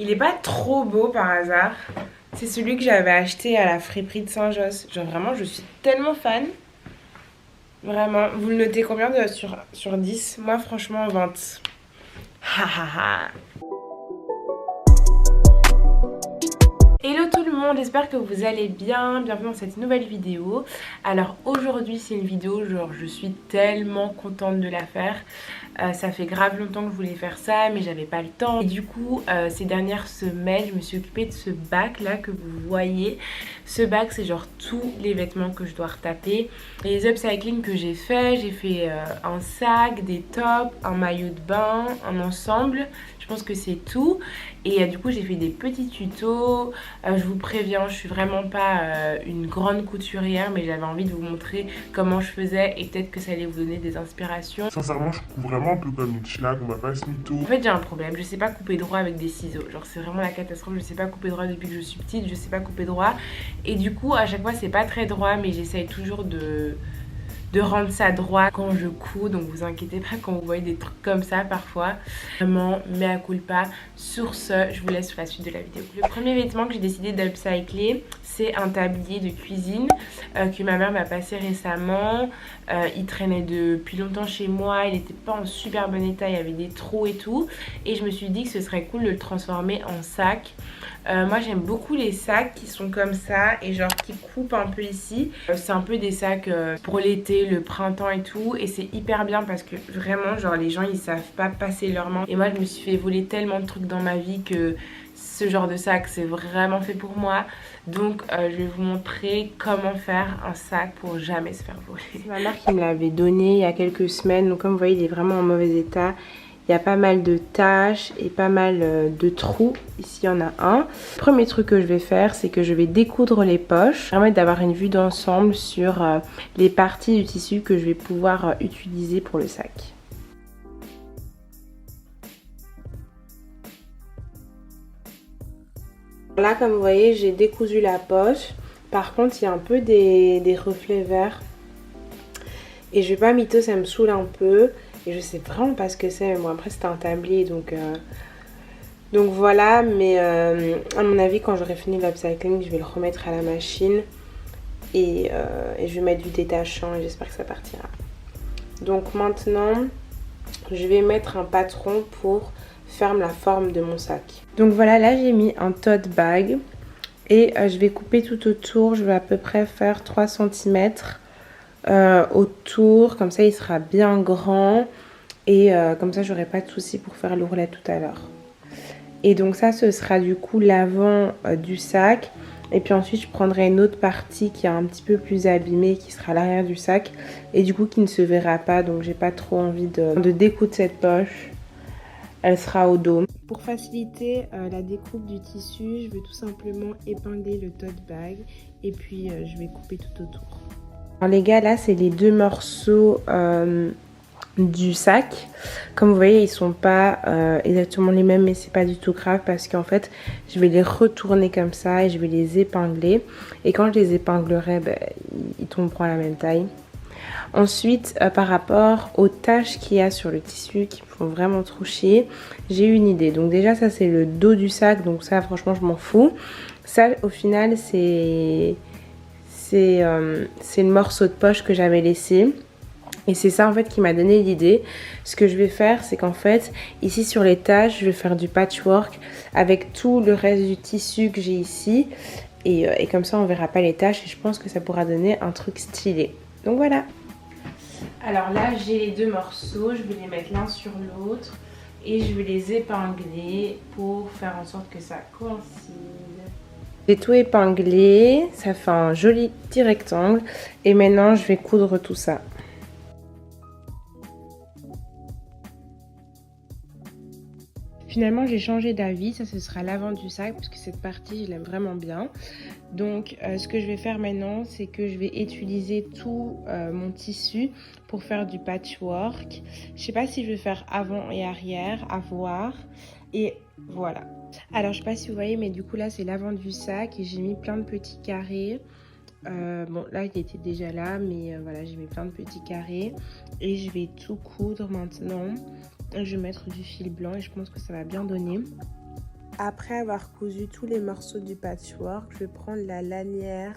Il est pas trop beau par hasard. C'est celui que j'avais acheté à la friperie de Saint-Josse. Genre vraiment, je suis tellement fan. Vraiment. Vous le notez combien sur 10? Moi, franchement, 20. Ha ha ha. Hello tout le monde, j'espère que vous allez bien, bienvenue dans cette nouvelle vidéo. Alors aujourd'hui c'est une vidéo, genre je suis tellement contente de la faire. Ça fait grave longtemps que je voulais faire ça mais j'avais pas le temps. Et du coup ces dernières semaines je me suis occupée de ce bac là que vous voyez. Ce bac c'est genre tous les vêtements que je dois retaper. Les upcycling que j'ai fait un sac, des tops, un maillot de bain, un ensemble. Je pense que c'est tout. Et du coup j'ai fait des petits tutos. Je vous préviens, je suis vraiment pas une grande couturière, mais j'avais envie de vous montrer comment je faisais et peut-être que ça allait vous donner des inspirations. Sincèrement, je coupe vraiment un peu comme une schlag, on va pas se mytho. En fait, j'ai un problème, je sais pas couper droit avec des ciseaux. Genre, c'est vraiment la catastrophe, je sais pas couper droit depuis que je suis petite, je sais pas couper droit. Et du coup, à chaque fois, c'est pas très droit, mais j'essaye toujours de rendre ça droit quand je couds, donc vous inquiétez pas quand vous voyez des trucs comme ça parfois. Vraiment, mea culpa. Sur ce, je vous laisse sur la suite de la vidéo. Le premier vêtement que j'ai décidé d'upcycler, c'est un tablier de cuisine que ma mère m'a passé récemment. Il traînait depuis longtemps chez moi, il n'était pas en super bon état, il y avait des trous et tout. Et je me suis dit que ce serait cool de le transformer en sac. Moi j'aime beaucoup les sacs qui sont comme ça et genre qui coupent un peu ici. C'est un peu des sacs pour l'été, le printemps et tout, et c'est hyper bien parce que vraiment genre les gens ils savent pas passer leurs mains. Et moi je me suis fait voler tellement de trucs dans ma vie que ce genre de sac c'est vraiment fait pour moi. Donc je vais vous montrer comment faire un sac pour jamais se faire voler. C'est ma mère qui me l'avait donné il y a quelques semaines, donc comme vous voyez il est vraiment en mauvais état. Il y a pas mal de taches et pas mal de trous. Ici, il y en a un. Le premier truc que je vais faire, c'est que je vais découdre les poches. Permettre d'avoir une vue d'ensemble sur les parties du tissu que je vais pouvoir utiliser pour le sac. Là, comme vous voyez, j'ai décousu la poche. Par contre, il y a un peu des reflets verts. Et je vais pas mytho, ça me saoule un peu. Et je sais vraiment pas ce que c'est. Bon, après, c'était un tablier, donc voilà. Mais à mon avis, quand j'aurai fini l'upcycling, je vais le remettre à la machine. Et je vais mettre du détachant et j'espère que ça partira. Donc maintenant, je vais mettre un patron pour faire la forme de mon sac. Donc voilà, là j'ai mis un tote bag. Et je vais couper tout autour. Je vais à peu près faire 3 cm. Autour, comme ça il sera bien grand et comme ça j'aurai pas de soucis pour faire l'ourlet tout à l'heure. Et donc ça ce sera du coup l'avant du sac, et puis ensuite je prendrai une autre partie qui est un petit peu plus abîmée qui sera l'arrière du sac et du coup qui ne se verra pas, donc j'ai pas trop envie de découdre cette poche. Elle sera au dos. Pour faciliter la découpe du tissu, je vais tout simplement épingler le tote bag et puis je vais couper tout autour. Alors les gars, là c'est les deux morceaux du sac. Comme vous voyez, ils sont pas exactement les mêmes, mais c'est pas du tout grave parce qu'en fait je vais les retourner comme ça et je vais les épingler. Et quand je les épinglerai, ben, ils tomberont à la même taille. Ensuite, par rapport aux taches qu'il y a sur le tissu qui me font vraiment trop chier, j'ai une idée. Donc déjà ça c'est le dos du sac, donc ça franchement je m'en fous. Ça au final c'est le morceau de poche que j'avais laissé. Et c'est ça en fait qui m'a donné l'idée. Ce que je vais faire, c'est qu'en fait, ici sur les taches, je vais faire du patchwork avec tout le reste du tissu que j'ai ici. Et comme ça, on verra pas les taches et je pense que ça pourra donner un truc stylé. Donc voilà. Alors là, j'ai les deux morceaux. Je vais les mettre l'un sur l'autre et je vais les épingler pour faire en sorte que ça coïncide. J'ai tout épinglé, ça fait un joli petit rectangle et maintenant je vais coudre tout ça. Finalement j'ai changé d'avis, ça ce sera l'avant du sac parce que cette partie je l'aime vraiment bien. Donc ce que je vais faire maintenant c'est que je vais utiliser tout mon tissu pour faire du patchwork. Je sais pas si je vais faire avant et arrière, à voir. Et voilà. Alors je sais pas si vous voyez mais du coup là c'est l'avant du sac et j'ai mis plein de petits carrés. Bon là il était déjà là mais voilà j'ai mis plein de petits carrés et je vais tout coudre maintenant. Je vais mettre du fil blanc et je pense que ça va bien donner. Après avoir cousu tous les morceaux du patchwork, je vais prendre la lanière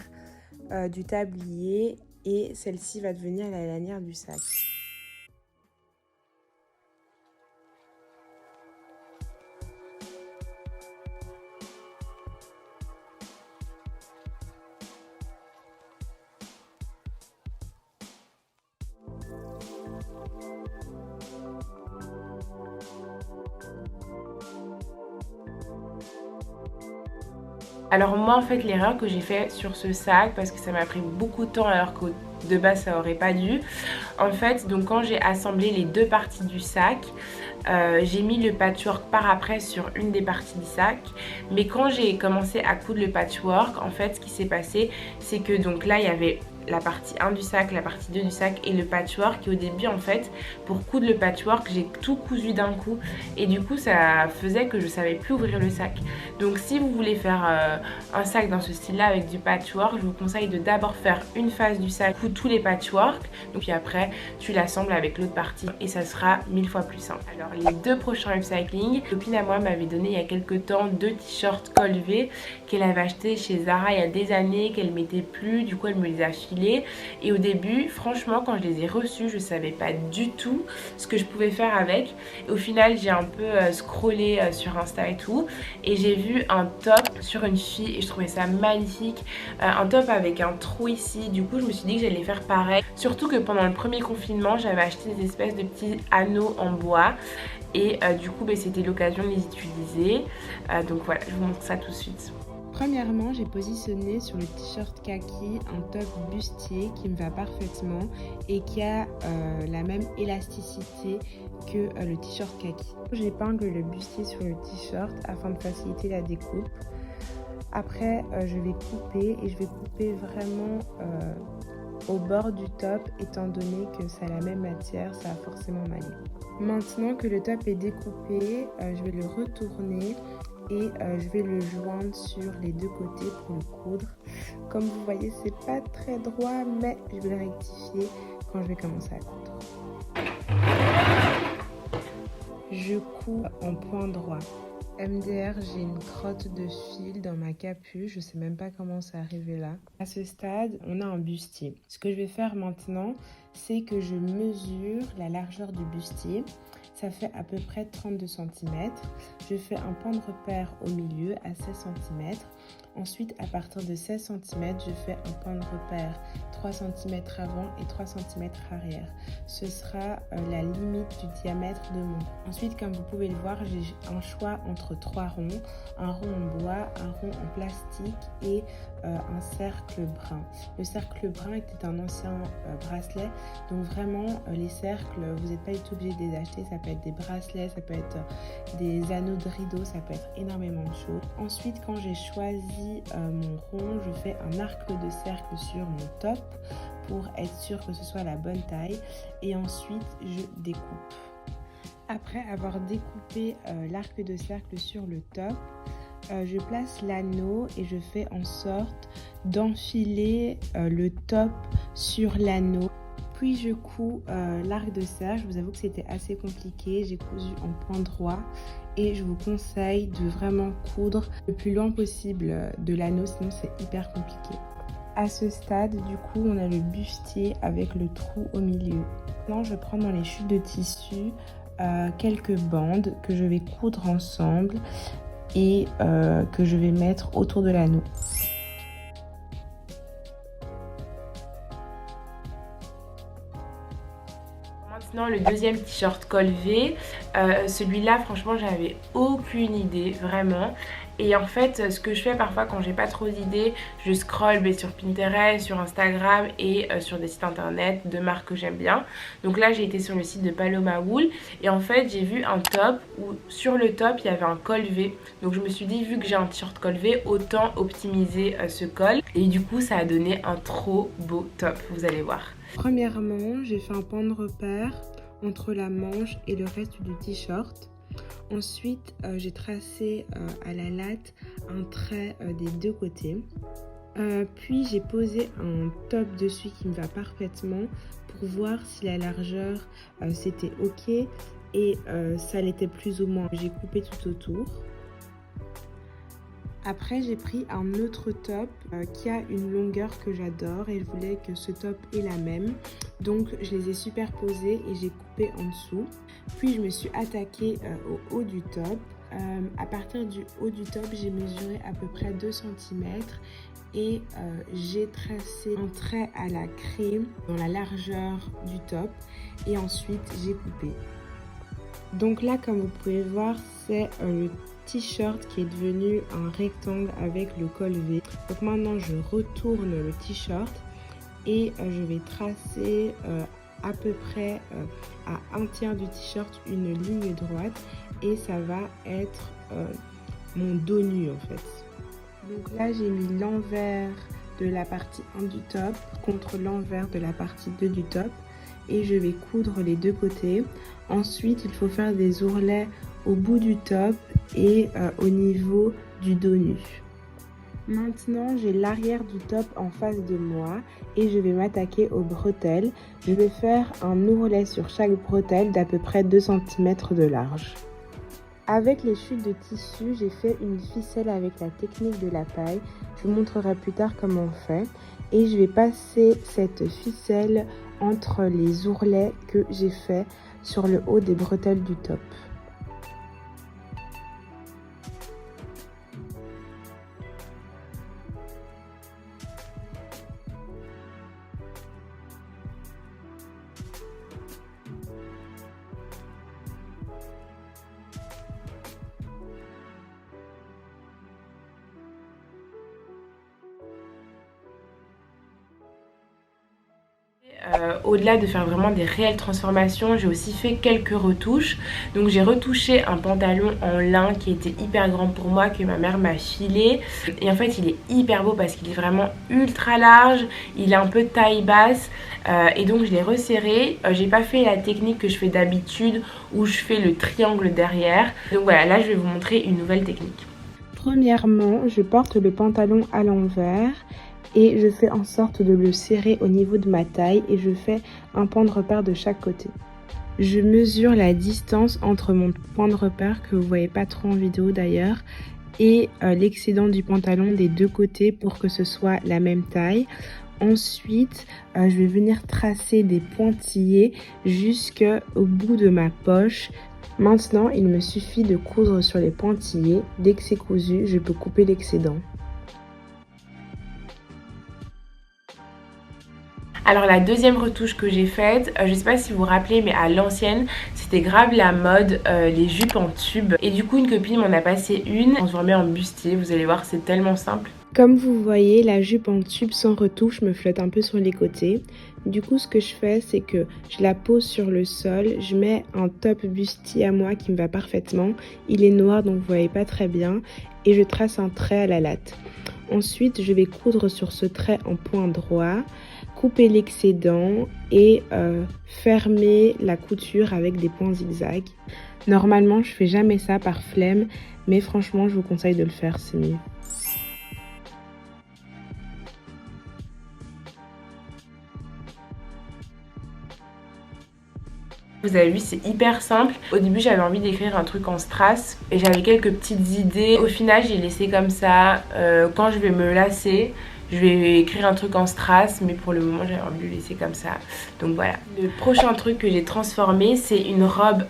du tablier et celle-ci va devenir la lanière du sac. Alors moi en fait l'erreur que j'ai fait sur ce sac, parce que ça m'a pris beaucoup de temps alors que de base ça aurait pas dû, en fait donc quand j'ai assemblé les deux parties du sac, j'ai mis le patchwork par après sur une des parties du sac, mais quand j'ai commencé à coudre le patchwork, en fait ce qui s'est passé c'est que donc là il y avait la partie 1 du sac, la partie 2 du sac et le patchwork, et au début en fait pour coudre le patchwork j'ai tout cousu d'un coup et du coup ça faisait que je savais plus ouvrir le sac. Donc si vous voulez faire un sac dans ce style là avec du patchwork, je vous conseille de d'abord faire une phase du sac, coudre tous les patchworks, donc puis après tu l'assembles avec l'autre partie et ça sera 1000 fois plus simple. Alors les deux prochains upcycling, une copine à moi m'avait donné il y a quelques temps 2 t-shirts col V qu'elle avait acheté chez Zara il y a des années, qu'elle mettait plus, du coup elle me les a filés. Et au début franchement quand je les ai reçus je savais pas du tout ce que je pouvais faire avec, et au final j'ai un peu scrollé sur Insta et tout et j'ai vu un top sur une fille et je trouvais ça magnifique, un top avec un trou ici, du coup je me suis dit que j'allais faire pareil, surtout que pendant le premier confinement j'avais acheté des espèces de petits anneaux en bois et du coup c'était l'occasion de les utiliser, donc voilà je vous montre ça tout de suite. Premièrement, j'ai positionné sur le t-shirt kaki un top bustier qui me va parfaitement et qui a la même élasticité que le t-shirt kaki. J'épingle le bustier sur le t-shirt afin de faciliter la découpe. Après, je vais couper et je vais couper vraiment au bord du top étant donné que ça a la même matière, ça va forcément mailler. Maintenant que le top est découpé, je vais le retourner et je vais le joindre sur les deux côtés pour le coudre. Comme vous voyez c'est pas très droit mais je vais le rectifier quand je vais commencer à coudre. Je couds en point droit. MDR, j'ai une crotte de fil dans ma capuche, je sais même pas comment c'est arrivé là. À ce stade, on a un bustier. Ce que je vais faire maintenant, c'est que je mesure la largeur du bustier. Ça fait à peu près 32 cm. Je fais un point de repère au milieu à 16 cm. Ensuite, à partir de 16 cm, je fais un point de repère 3 cm avant et 3 cm arrière. Ce sera la limite du diamètre de mon rond. Ensuite, comme vous pouvez le voir, j'ai un choix entre 3 ronds. Un rond en bois, un rond en plastique et un cercle brun. Le cercle brun était un ancien bracelet. Donc vraiment, les cercles, vous n'êtes pas du tout obligé de les acheter. Ça peut être des bracelets, ça peut être des anneaux de rideau, ça peut être énormément de choses. Ensuite, quand j'ai choisi mon rond, je fais un arc de cercle sur mon top pour être sûr que ce soit la bonne taille et ensuite je découpe. Après avoir découpé l'arc de cercle sur le top, je place l'anneau et je fais en sorte d'enfiler le top sur l'anneau. Puis je couds l'arc de cercle. Je vous avoue que c'était assez compliqué. J'ai cousu en point droit et je vous conseille de vraiment coudre le plus loin possible de l'anneau, sinon c'est hyper compliqué. À ce stade, du coup, on a le bustier avec le trou au milieu. Maintenant, je prends dans les chutes de tissu quelques bandes que je vais coudre ensemble et que je vais mettre autour de l'anneau. Maintenant le deuxième t-shirt col V, celui-là franchement j'avais aucune idée vraiment. Et en fait ce que je fais parfois quand j'ai pas trop d'idées, je scroll sur Pinterest, sur Instagram et sur des sites internet de marques que j'aime bien. Donc là j'ai été sur le site de Paloma Wool et en fait j'ai vu un top où sur le top il y avait un col V. Donc je me suis dit vu que j'ai un t-shirt col V, autant optimiser ce col. Et du coup ça a donné un trop beau top, vous allez voir. Premièrement, j'ai fait un point de repère entre la manche et le reste du t-shirt. Ensuite, j'ai tracé à la latte un trait des deux côtés. Puis j'ai posé un top dessus qui me va parfaitement pour voir si la largeur c'était ok et ça l'était plus ou moins. J'ai coupé tout autour. Après, j'ai pris un autre top qui a une longueur que j'adore et je voulais que ce top ait la même. Donc, je les ai superposés et j'ai coupé en dessous. Puis, je me suis attaquée au haut du top. À partir du haut du top, j'ai mesuré à peu près 2 cm et j'ai tracé un trait à la craie dans la largeur du top et ensuite j'ai coupé. Donc là, comme vous pouvez voir, c'est le t-shirt qui est devenu un rectangle avec le col V. Donc maintenant, je retourne le t-shirt et je vais tracer à peu près à un tiers du t-shirt une ligne droite et ça va être mon dos nu en fait. Donc là, j'ai mis l'envers de la partie 1 du top contre l'envers de la partie 2 du top et je vais coudre les deux côtés. Ensuite, il faut faire des ourlets au bout du top et au niveau du dos nu. Maintenant, j'ai l'arrière du top en face de moi et je vais m'attaquer aux bretelles. Je vais faire un ourlet sur chaque bretelle d'à peu près 2 cm de large. Avec les chutes de tissu, j'ai fait une ficelle avec la technique de la paille. Je vous montrerai plus tard comment on fait. Et je vais passer cette ficelle entre les ourlets que j'ai fait sur le haut des bretelles du top. Au-delà de faire vraiment des réelles transformations, j'ai aussi fait quelques retouches. Donc j'ai retouché un pantalon en lin qui était hyper grand pour moi, que ma mère m'a filé. Et en fait il est hyper beau parce qu'il est vraiment ultra large, il est un peu taille basse. Et donc je l'ai resserré. J'ai pas fait la technique que je fais d'habitude où je fais le triangle derrière. Donc voilà, là je vais vous montrer une nouvelle technique. Premièrement, je porte le pantalon à l'envers et je fais en sorte de le serrer au niveau de ma taille et je fais un point de repère de chaque côté. Je mesure la distance entre mon point de repère, que vous voyez pas trop en vidéo d'ailleurs, et l'excédent du pantalon des deux côtés pour que ce soit la même taille. Ensuite, je vais venir tracer des pointillés jusqu'au bout de ma poche. Maintenant, il me suffit de coudre sur les pointillés. Dès que c'est cousu, je peux couper l'excédent. Alors la deuxième retouche que j'ai faite, je sais pas si vous vous rappelez, mais à l'ancienne c'était grave la mode, les jupes en tube. Et du coup une copine m'en a passé une, on se remet en bustier, vous allez voir c'est tellement simple. Comme vous voyez, la jupe en tube sans retouche me flotte un peu sur les côtés. Du coup ce que je fais, c'est que je la pose sur le sol, je mets un top bustier à moi qui me va parfaitement. Il est noir donc vous voyez pas très bien et je trace un trait à la latte. Ensuite je vais coudre sur ce trait en point droit, couper l'excédent et fermer la couture avec des points zigzag. Normalement je fais jamais ça par flemme, mais franchement je vous conseille de le faire, c'est mieux. Vous avez vu, c'est hyper simple. Au début j'avais envie d'écrire un truc en strass et j'avais quelques petites idées. Au final j'ai laissé comme ça. Quand je vais me lasser, je vais écrire un truc en strass, mais pour le moment j'avais envie de le laisser comme ça. Donc voilà. Le prochain truc que j'ai transformé, c'est une robe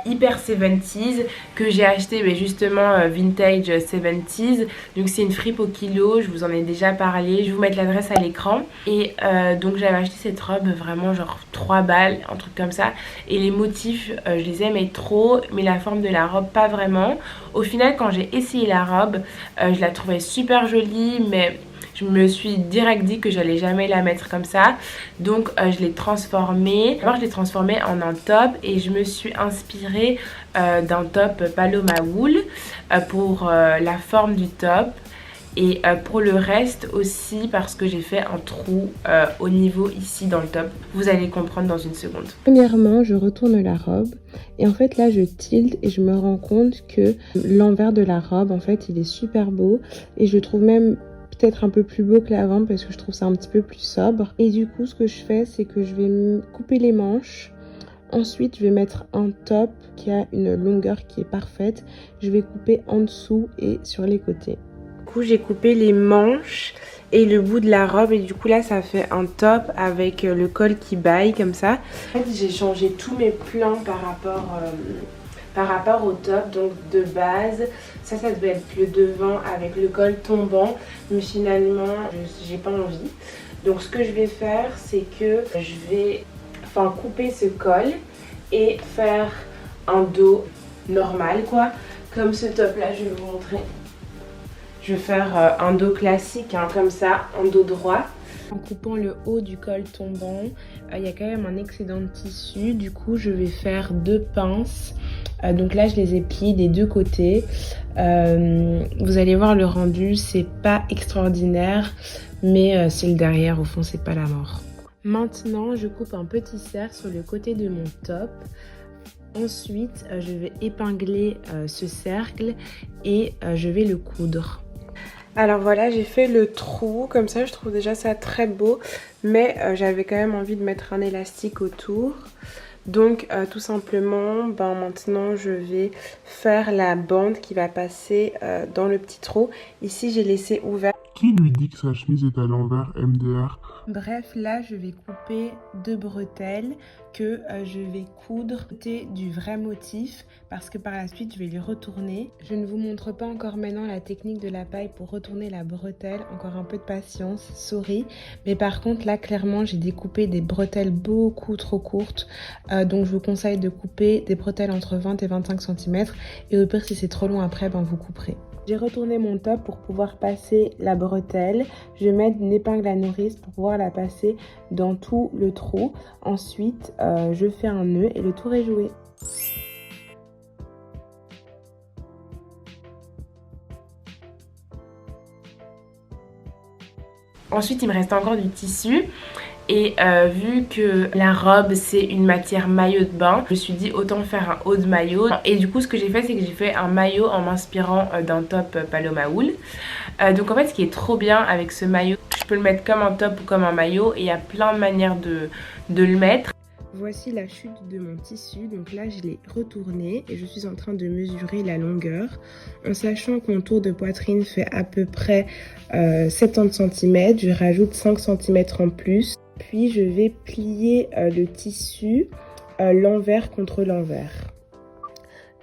hyper 70s que j'ai acheté justement vintage 70s. Donc c'est une fripe au kilo, je vous en ai déjà parlé. Je vais vous mettre l'adresse à l'écran. Et donc j'avais acheté cette robe vraiment genre 3 balles, un truc comme ça. Et les motifs, je les aimais trop, mais la forme de la robe pas vraiment. Au final quand j'ai essayé la robe, je la trouvais super jolie, mais je me suis direct dit que j'allais jamais la mettre comme ça. Donc je l'ai transformée. D'abord je l'ai transformée en un top et je me suis inspirée d'un top Paloma Wool pour la forme du top. Et pour le reste aussi parce que j'ai fait un trou au niveau ici dans le top. Vous allez comprendre dans une seconde. Premièrement, je retourne la robe et en fait là je tilte et je me rends compte que l'envers de la robe en fait il est super beau et je trouve même peut-être un peu plus beau que l'avant parce que je trouve ça un petit peu plus sobre. Et du coup ce que je fais c'est que je vais couper les manches. Ensuite je vais mettre un top qui a une longueur qui est parfaite. Je vais couper en dessous et sur les côtés. Du coup j'ai coupé les manches et le bout de la robe et du coup là ça fait un top avec le col qui baille comme ça. En fait j'ai changé tous mes plans par rapport au top, donc de base ça devait être le devant avec le col tombant, mais finalement j'ai pas envie. Donc ce que je vais faire c'est que je vais couper ce col et faire un dos normal quoi, comme ce top là je vais vous montrer. Je vais faire un dos classique hein, comme ça, un dos droit. En coupant le haut du col tombant, il y a quand même un excédent de tissu, du coup je vais faire 2 pinces. Donc là je les ai pliées des 2 côtés. Vous allez voir le rendu, c'est pas extraordinaire, mais c'est le derrière, au fond c'est pas la mort. Maintenant je coupe un petit cercle sur le côté de mon top. Ensuite je vais épingler ce cercle et je vais le coudre. Alors voilà, j'ai fait le trou, comme ça je trouve déjà ça très beau, mais j'avais quand même envie de mettre un élastique autour. Donc tout simplement, maintenant je vais faire la bande qui va passer dans le petit trou. Ici j'ai laissé ouvert. Qui lui dit que sa chemise est à l'envers, MDR? Bref, là je vais couper 2 bretelles que je vais coudre du vrai motif parce que par la suite je vais les retourner. Je ne vous montre pas encore maintenant la technique de la paille pour retourner la bretelle, encore un peu de patience, sorry. Mais par contre là clairement j'ai découpé des bretelles beaucoup trop courtes, donc je vous conseille de couper des bretelles entre 20 et 25 cm et au pire si c'est trop long après vous couperez. J'ai retourné mon top pour pouvoir passer la bretelle. Je vais mettre une épingle à nourrice pour pouvoir la passer dans tout le trou. Ensuite, je fais un nœud et le tour est joué. Ensuite, il me reste encore du tissu. Et vu que la robe c'est une matière maillot de bain, je me suis dit autant faire un haut de maillot. Et du coup ce que j'ai fait c'est que j'ai fait un maillot en m'inspirant d'un top Paloma Wool. Donc en fait ce qui est trop bien avec ce maillot, je peux le mettre comme un top ou comme un maillot et il y a plein de manières de le mettre. Voici la chute de mon tissu, donc là je l'ai retourné et je suis en train de mesurer la longueur en sachant que mon tour de poitrine fait à peu près 70 cm, je rajoute 5 cm en plus. Puis je vais plier le tissu l'envers contre l'envers.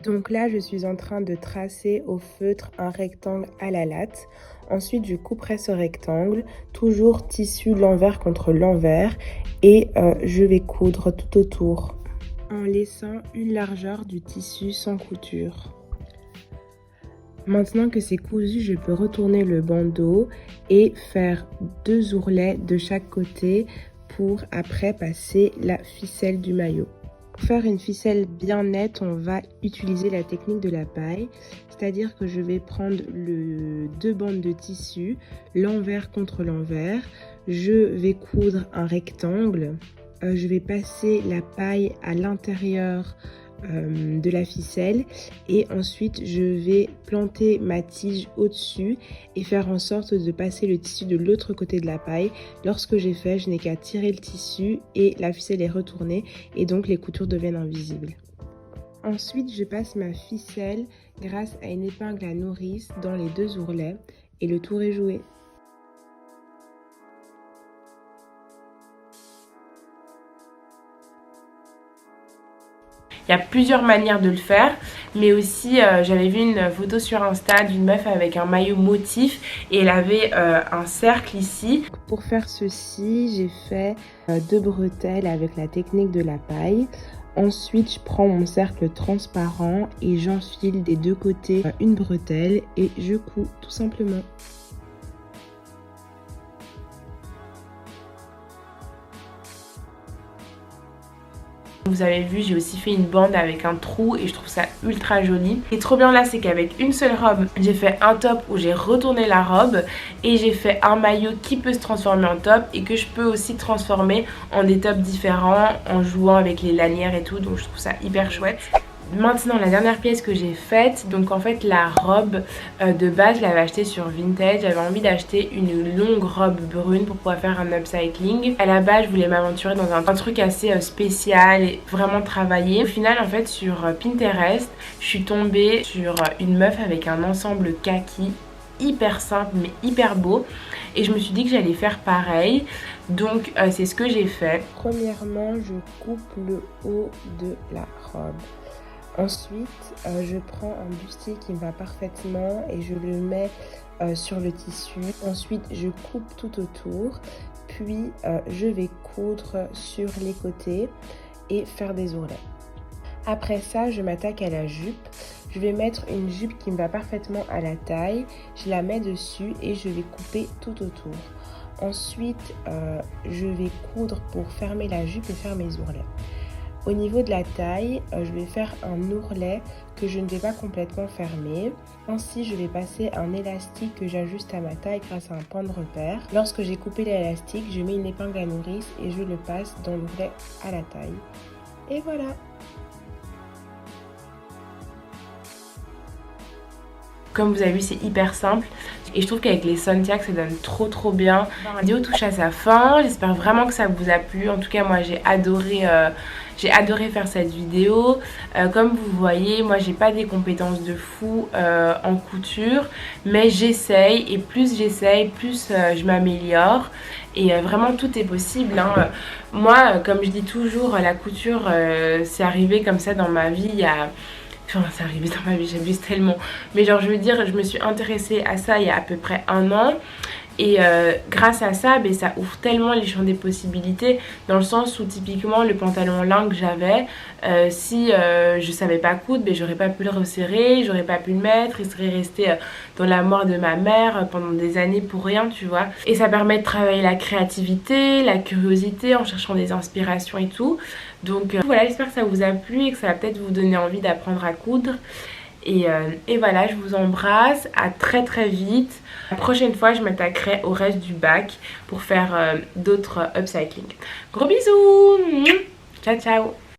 Donc là je suis en train de tracer au feutre un rectangle à la latte. Ensuite je couperai ce rectangle, toujours tissu l'envers contre l'envers et je vais coudre tout autour en laissant une largeur du tissu sans couture. Maintenant que c'est cousu, je peux retourner le bandeau et faire 2 ourlets de chaque côté pour après passer la ficelle du maillot. Pour faire une ficelle bien nette, on va utiliser la technique de la paille, c'est-à-dire que je vais prendre 2 bandes de tissu, l'envers contre l'envers, je vais coudre un rectangle, je vais passer la paille à l'intérieur de la ficelle et ensuite je vais planter ma tige au-dessus et faire en sorte de passer le tissu de l'autre côté de la paille. Lorsque j'ai fait, je n'ai qu'à tirer le tissu et la ficelle est retournée et donc les coutures deviennent invisibles. Ensuite, je passe ma ficelle grâce à une épingle à nourrice dans les 2 ourlets et le tour est joué. Il y a plusieurs manières de le faire, mais aussi j'avais vu une photo sur Insta d'une meuf avec un maillot motif et elle avait un cercle ici. Pour faire ceci, j'ai fait 2 bretelles avec la technique de la paille. Ensuite, je prends mon cercle transparent et j'enfile des 2 côtés une bretelle et je couds tout simplement. Vous avez vu, j'ai aussi fait une bande avec un trou et je trouve ça ultra joli. Et trop bien là, c'est qu'avec une seule robe, j'ai fait un top où j'ai retourné la robe et j'ai fait un maillot qui peut se transformer en top et que je peux aussi transformer en des tops différents en jouant avec les lanières et tout. Donc je trouve ça hyper chouette. Maintenant la dernière pièce que j'ai faite, donc en fait la robe de base je l'avais achetée sur Vinted. J'avais envie d'acheter une longue robe brune pour pouvoir faire un upcycling. À la base je voulais m'aventurer dans un truc assez spécial et vraiment travaillé. Au final en fait sur Pinterest je suis tombée sur une meuf avec un ensemble kaki hyper simple mais hyper beau. Et je me suis dit que j'allais faire pareil. Donc c'est ce que j'ai fait. Premièrement, je coupe le haut de la robe. Ensuite, je prends un bustier qui me va parfaitement et je le mets sur le tissu. Ensuite, je coupe tout autour. Puis, je vais coudre sur les côtés et faire des ourlets. Après ça, je m'attaque à la jupe. Je vais mettre une jupe qui me va parfaitement à la taille. Je la mets dessus et je vais couper tout autour. Ensuite, je vais coudre pour fermer la jupe et faire mes ourlets. Au niveau de la taille, je vais faire un ourlet que je ne vais pas complètement fermer. Ainsi, je vais passer un élastique que j'ajuste à ma taille grâce à un point de repère. Lorsque j'ai coupé l'élastique, je mets une épingle à nourrice et je le passe dans l'ourlet à la taille. Et voilà! Comme vous avez vu, c'est hyper simple et je trouve qu'avec les Sontiac ça donne trop bien. La vidéo touche à sa fin, j'espère vraiment que ça vous a plu. En tout cas moi j'ai adoré faire cette vidéo. Comme vous voyez, moi j'ai pas des compétences de fou en couture, mais j'essaye et plus j'essaye, plus je m'améliore. Et vraiment tout est possible, hein. Moi comme je dis toujours, la couture c'est arrivé comme ça dans ma vie il y a... Enfin, c'est arrivé dans ma vie, j'abuse tellement. Mais genre, je veux dire, je me suis intéressée à ça il y a à peu près 1 an. Et grâce à ça, ben, ça ouvre tellement les champs des possibilités. Dans le sens où, typiquement, le pantalon lin que j'avais, si je savais pas coudre, ben, j'aurais pas pu le resserrer, j'aurais pas pu le mettre. Il serait resté dans l'armoire de ma mère pendant des années pour rien, tu vois. Et ça permet de travailler la créativité, la curiosité en cherchant des inspirations et tout. Donc voilà, j'espère que ça vous a plu et que ça va peut-être vous donner envie d'apprendre à coudre. Et voilà, je vous embrasse, à très vite. La prochaine fois, je m'attaquerai au reste du bac pour faire d'autres upcycling. Gros bisous! Ciao, ciao!